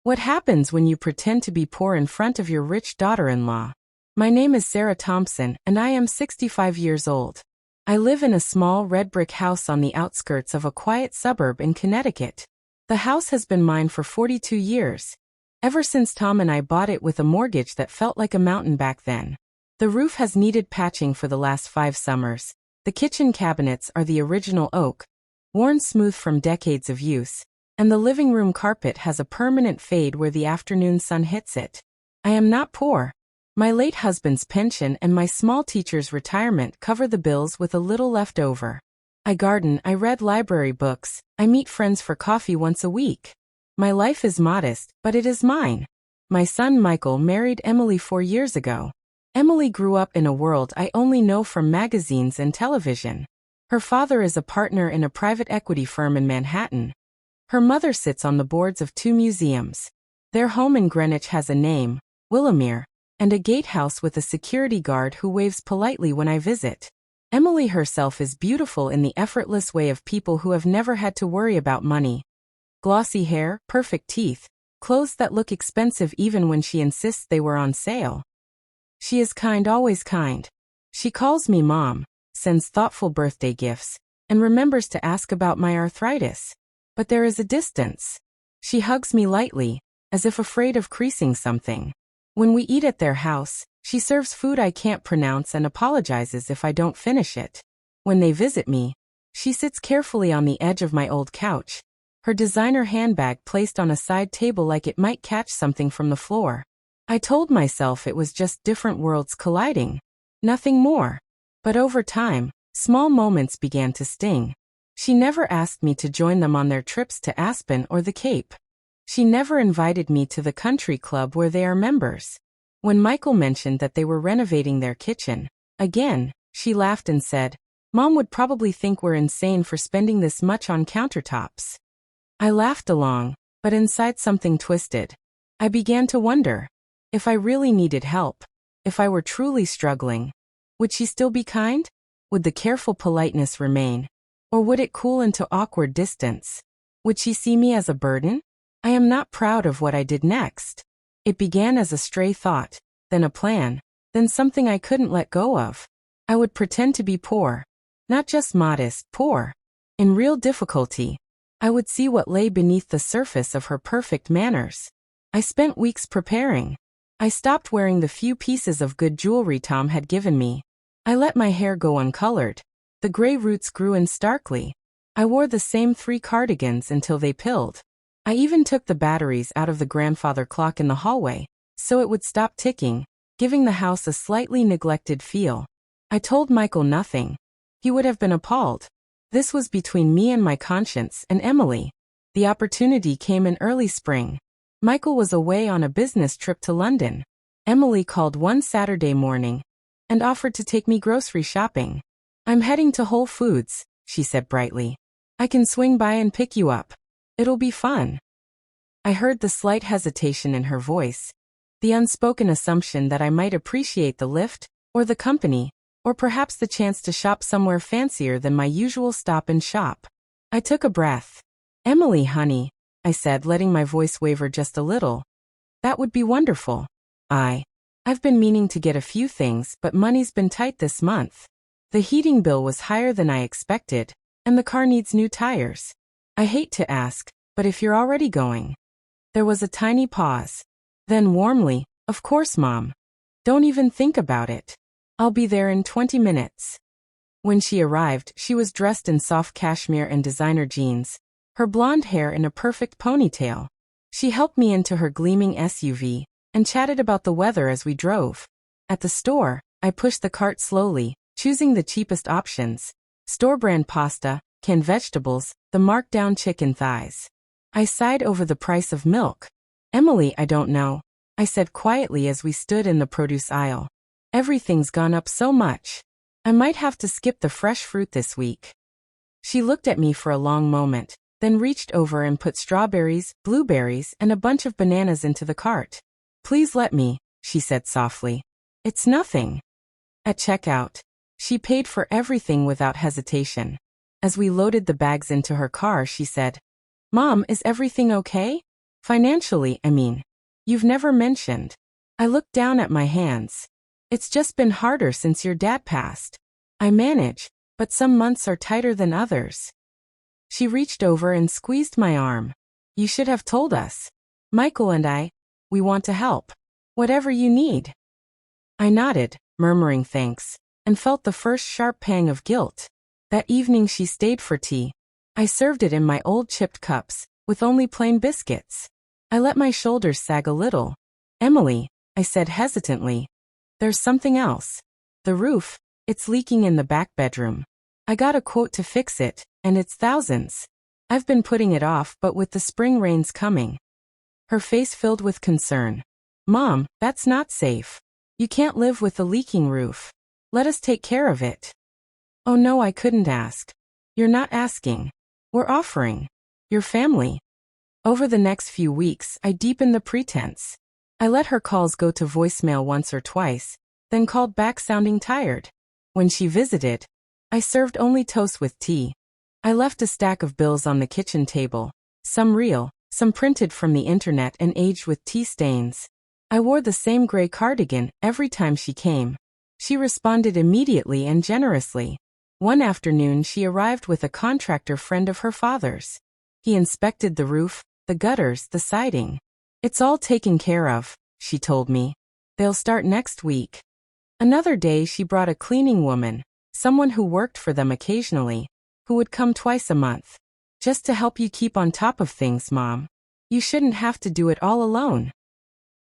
What happens when you pretend to be poor in front of your rich daughter-in-law? My name is Sarah Thompson, and I am 65 years old. I live in a small red brick house on the outskirts of a quiet suburb in Connecticut. The house has been mine for 42 years. Ever since Tom and I bought it with a mortgage that felt like a mountain back then. The roof has needed patching for the last 5 summers. The kitchen cabinets are the original oak, worn smooth from decades of use, and the living room carpet has a permanent fade where the afternoon sun hits it. I am not poor. My late husband's pension and my small teacher's retirement cover the bills with a little left over. I garden, I read library books, I meet friends for coffee once a week. My life is modest, but it is mine. My son Michael married Emily 4 years ago. Emily grew up in a world I only know from magazines and television. Her father is a partner in a private equity firm in Manhattan. Her mother sits on the boards of 2 museums. Their home in Greenwich has a name, Willamere, and a gatehouse with a security guard who waves politely when I visit. Emily herself is beautiful in the effortless way of people who have never had to worry about money. Glossy hair, perfect teeth, clothes that look expensive even when she insists they were on sale. She is kind, always kind. She calls me Mom, sends thoughtful birthday gifts, and remembers to ask about my arthritis. But there is a distance. She hugs me lightly, as if afraid of creasing something. When we eat at their house, she serves food I can't pronounce and apologizes if I don't finish it. When they visit me, she sits carefully on the edge of my old couch, her designer handbag placed on a side table like it might catch something from the floor. I told myself it was just different worlds colliding. Nothing more. But over time, small moments began to sting. She never asked me to join them on their trips to Aspen or the Cape. She never invited me to the country club where they are members. When Michael mentioned that they were renovating their kitchen, again, she laughed and said, "Mom would probably think we're insane for spending this much on countertops." I laughed along, but inside something twisted. I began to wonder, if I really needed help, if I were truly struggling, would she still be kind? Would the careful politeness remain? Or would it cool into awkward distance? Would she see me as a burden? I am not proud of what I did next. It began as a stray thought, then a plan, then something I couldn't let go of. I would pretend to be poor. Not just modest, poor. In real difficulty. I would see what lay beneath the surface of her perfect manners. I spent weeks preparing. I stopped wearing the few pieces of good jewelry Tom had given me. I let my hair go uncolored. The gray roots grew in starkly. I wore the same 3 cardigans until they pilled. I even took the batteries out of the grandfather clock in the hallway, so it would stop ticking, giving the house a slightly neglected feel. I told Michael nothing. He would have been appalled. This was between me and my conscience and Emily. The opportunity came in early spring. Michael was away on a business trip to London. Emily called one Saturday morning and offered to take me grocery shopping. "I'm heading to Whole Foods," she said brightly. "I can swing by and pick you up. It'll be fun." I heard the slight hesitation in her voice, the unspoken assumption that I might appreciate the lift, or the company, or perhaps the chance to shop somewhere fancier than my usual stop and shop. I took a breath. "Emily, honey," I said, letting my voice waver just a little. "That would be wonderful. I've been meaning to get a few things, but money's been tight this month. The heating bill was higher than I expected, and the car needs new tires. I hate to ask, but if you're already going." There was a tiny pause. Then warmly, "Of course, Mom. Don't even think about it. I'll be there in 20 minutes. When she arrived, she was dressed in soft cashmere and designer jeans, her blonde hair in a perfect ponytail. She helped me into her gleaming SUV and chatted about the weather as we drove. At the store, I pushed the cart slowly, choosing the cheapest options: store-brand pasta, canned vegetables, the marked-down chicken thighs. I sighed over the price of milk. "Emily, I don't know," I said quietly as we stood in the produce aisle. "Everything's gone up so much. I might have to skip the fresh fruit this week." She looked at me for a long moment, then reached over and put strawberries, blueberries, and a bunch of bananas into the cart. "Please let me," she said softly. "It's nothing." At checkout, she paid for everything without hesitation. As we loaded the bags into her car, she said, "Mom, is everything okay?" Financially, I mean. You've never mentioned. I looked down at my hands. It's just been harder since your dad passed. I manage, but some months are tighter than others. She reached over and squeezed my arm. You should have told us. Michael and I, we want to help. Whatever you need. I nodded, murmuring thanks, and felt the first sharp pang of guilt. That evening she stayed for tea. I served it in my old chipped cups, with only plain biscuits. I let my shoulders sag a little. Emily, I said hesitantly. There's something else. The roof, it's leaking in the back bedroom. I got a quote to fix it, and it's thousands. I've been putting it off, but with the spring rains coming. Her face filled with concern. Mom, that's not safe. You can't live with a leaking roof. Let us take care of it. Oh no, I couldn't ask. You're not asking. We're offering. Your family. Over the next few weeks, I deepened the pretense. I let her calls go to voicemail once or twice, then called back sounding tired. When she visited, I served only toast with tea. I left a stack of bills on the kitchen table, some real, some printed from the internet and aged with tea stains. I wore the same gray cardigan every time she came. She responded immediately and generously. One afternoon she arrived with a contractor friend of her father's. He inspected the roof, the gutters, the siding. It's all taken care of, she told me. They'll start next week. Another day she brought a cleaning woman, someone who worked for them occasionally, who would come twice a month. Just to help you keep on top of things, Mom. You shouldn't have to do it all alone.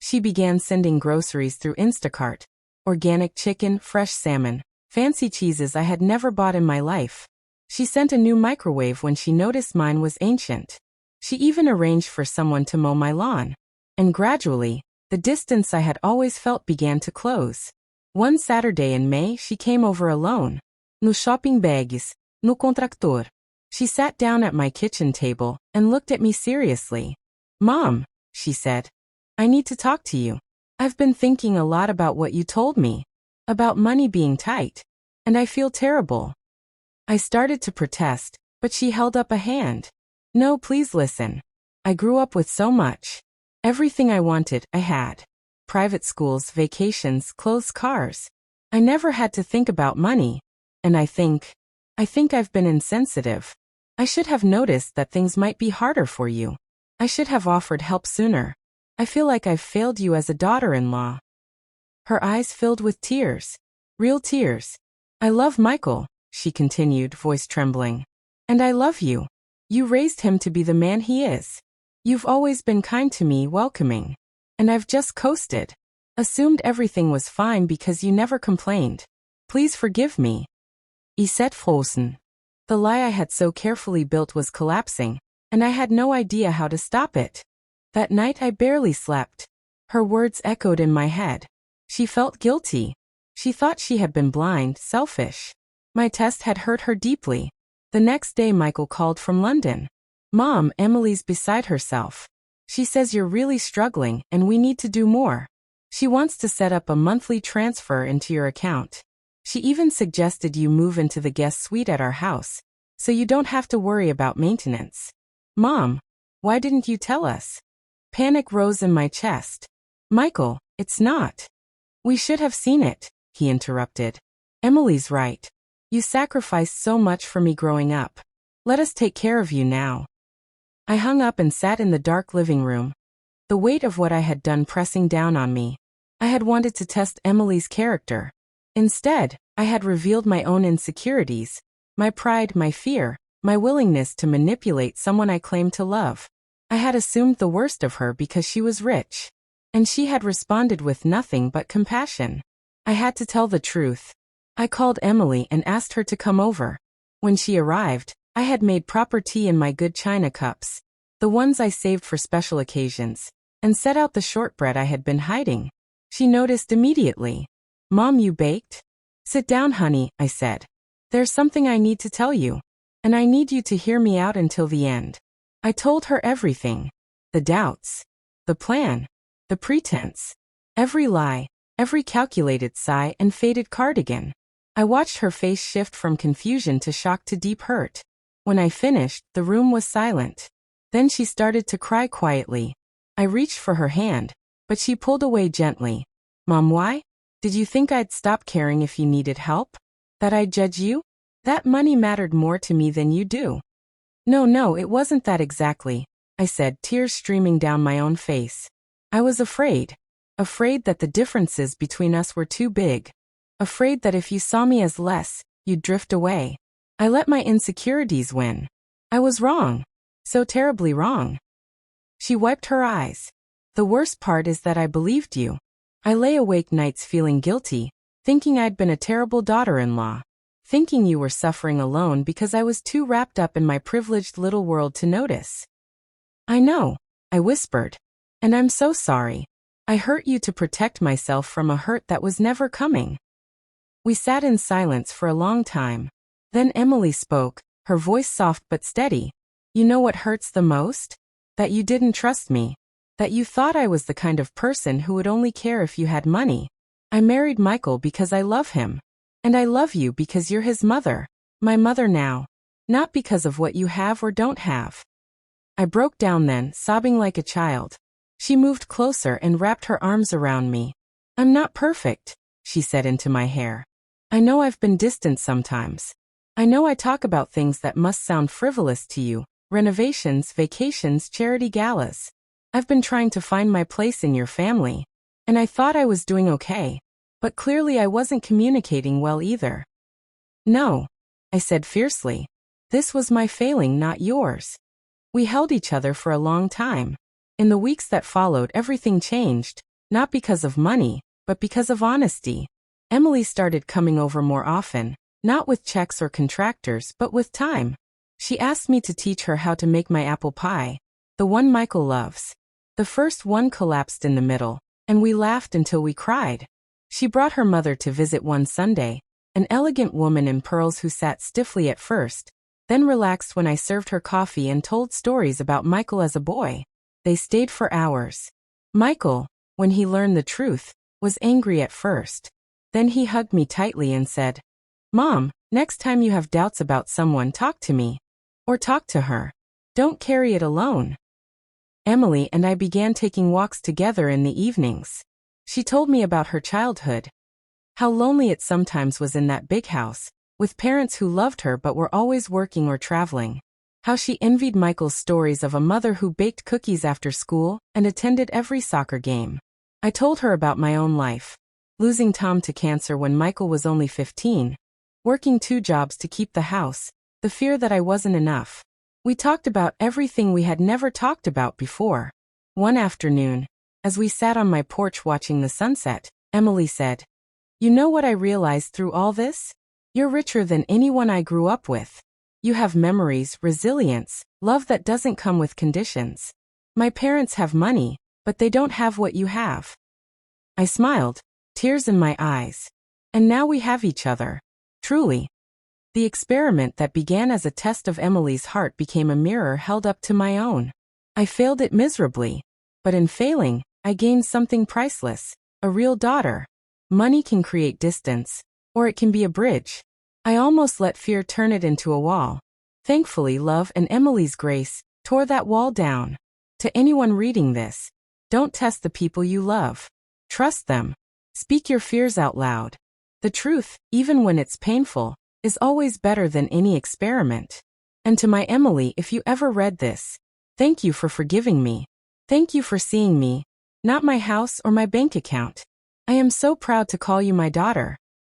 She began sending groceries through Instacart. Organic chicken, fresh salmon, fancy cheeses I had never bought in my life. She sent a new microwave when she noticed mine was ancient. She even arranged for someone to mow my lawn. And gradually, the distance I had always felt began to close. One Saturday in May she came over alone. No shopping bags, no contractor. She sat down at my kitchen table and looked at me seriously. Mom, she said. I need to talk to you. I've been thinking a lot about what you told me. About money being tight. And I feel terrible. I started to protest, but she held up a hand. No, please listen. I grew up with so much. Everything I wanted, I had. Private schools, vacations, clothes, cars. I never had to think about money. And I think I've been insensitive. I should have noticed that things might be harder for you. I should have offered help sooner. I feel like I've failed you as a daughter-in-law. Her eyes filled with tears. Real tears. I love Michael, she continued, voice trembling. And I love you. You raised him to be the man he is. You've always been kind to me, welcoming. And I've just coasted. Assumed everything was fine because you never complained. Please forgive me. Iset frozen. The lie I had so carefully built was collapsing, and I had no idea how to stop it. That night I barely slept. Her words echoed in my head. She felt guilty. She thought she had been blind, selfish. My test had hurt her deeply. The next day Michael called from London. Mom, Emily's beside herself. She says you're really struggling and we need to do more. She wants to set up a monthly transfer into your account. She even suggested you move into the guest suite at our house, so you don't have to worry about maintenance. Mom, why didn't you tell us? Panic rose in my chest. Michael, it's not. We should have seen it, he interrupted. Emily's right. You sacrificed so much for me growing up. Let us take care of you now. I hung up and sat in the dark living room. The weight of what I had done pressing down on me. I had wanted to test Emily's character. Instead, I had revealed my own insecurities, my pride, my fear, my willingness to manipulate someone I claimed to love. I had assumed the worst of her because she was rich. And she had responded with nothing but compassion. I had to tell the truth. I called Emily and asked her to come over. When she arrived, I had made proper tea in my good china cups, the ones I saved for special occasions, and set out the shortbread I had been hiding. She noticed immediately. Mom, you baked? Sit down, honey, I said. There's something I need to tell you. And I need you to hear me out until the end. I told her everything. The doubts. The plan. The pretense. Every lie. Every calculated sigh and faded cardigan. I watched her face shift from confusion to shock to deep hurt. When I finished, the room was silent. Then she started to cry quietly, I reached for her hand, but she pulled away gently. Mom, why? Did you think I'd stop caring if you needed help? That I'd judge you? That money mattered more to me than you do. No, it wasn't that exactly, I said, tears streaming down my own face. I was afraid. Afraid that the differences between us were too big. Afraid that if you saw me as less, you'd drift away. I let my insecurities win. I was wrong. So terribly wrong. She wiped her eyes. The worst part is that I believed you. I lay awake nights feeling guilty, thinking I'd been a terrible daughter-in-law. Thinking you were suffering alone because I was too wrapped up in my privileged little world to notice. I know, I whispered. And I'm so sorry. I hurt you to protect myself from a hurt that was never coming. We sat in silence for a long time. Then Emily spoke, her voice soft but steady. You know what hurts the most? That you didn't trust me. That you thought I was the kind of person who would only care if you had money. I married Michael because I love him. And I love you because you're his mother. My mother now. Not because of what you have or don't have. I broke down then, sobbing like a child. She moved closer and wrapped her arms around me. I'm not perfect, she said into my hair. I know I've been distant sometimes. I know I talk about things that must sound frivolous to you. Renovations, vacations, charity galas. I've been trying to find my place in your family. And I thought I was doing okay. But clearly I wasn't communicating well either. No, I said fiercely. This was my failing, not yours. We held each other for a long time. In the weeks that followed, everything changed, not because of money, but because of honesty. Emily started coming over more often, not with checks or contractors, but with time. She asked me to teach her how to make my apple pie, the one Michael loves. The first one collapsed in the middle, and we laughed until we cried. She brought her mother to visit one Sunday, an elegant woman in pearls who sat stiffly at first, then relaxed when I served her coffee and told stories about Michael as a boy. They stayed for hours. Michael, when he learned the truth, was angry at first. Then he hugged me tightly and said, Mom, next time you have doubts about someone, talk to me. Or talk to her. Don't carry it alone. Emily and I began taking walks together in the evenings. She told me about her childhood. How lonely it sometimes was in that big house, with parents who loved her but were always working or traveling. How she envied Michael's stories of a mother who baked cookies after school and attended every soccer game. I told her about my own life. Losing Tom to cancer when Michael was only 15. Working 2 jobs to keep the house. The fear that I wasn't enough. We talked about everything we had never talked about before. One afternoon, as we sat on my porch watching the sunset, Emily said, You know what I realized through all this? You're richer than anyone I grew up with. You have memories, resilience, love that doesn't come with conditions. My parents have money, but they don't have what you have. I smiled, tears in my eyes. And now we have each other. Truly. The experiment that began as a test of Emily's heart became a mirror held up to my own. I failed it miserably. But in failing, I gained something priceless, a real daughter. Money can create distance, or it can be a bridge. I almost let fear turn it into a wall. Thankfully, love and Emily's grace tore that wall down. To anyone reading this, don't test the people you love. Trust them. Speak your fears out loud. The truth, even when it's painful, is always better than any experiment. And to my Emily, if you ever read this, thank you for forgiving me. Thank you for seeing me, not my house or my bank account. I am so proud to call you my daughter.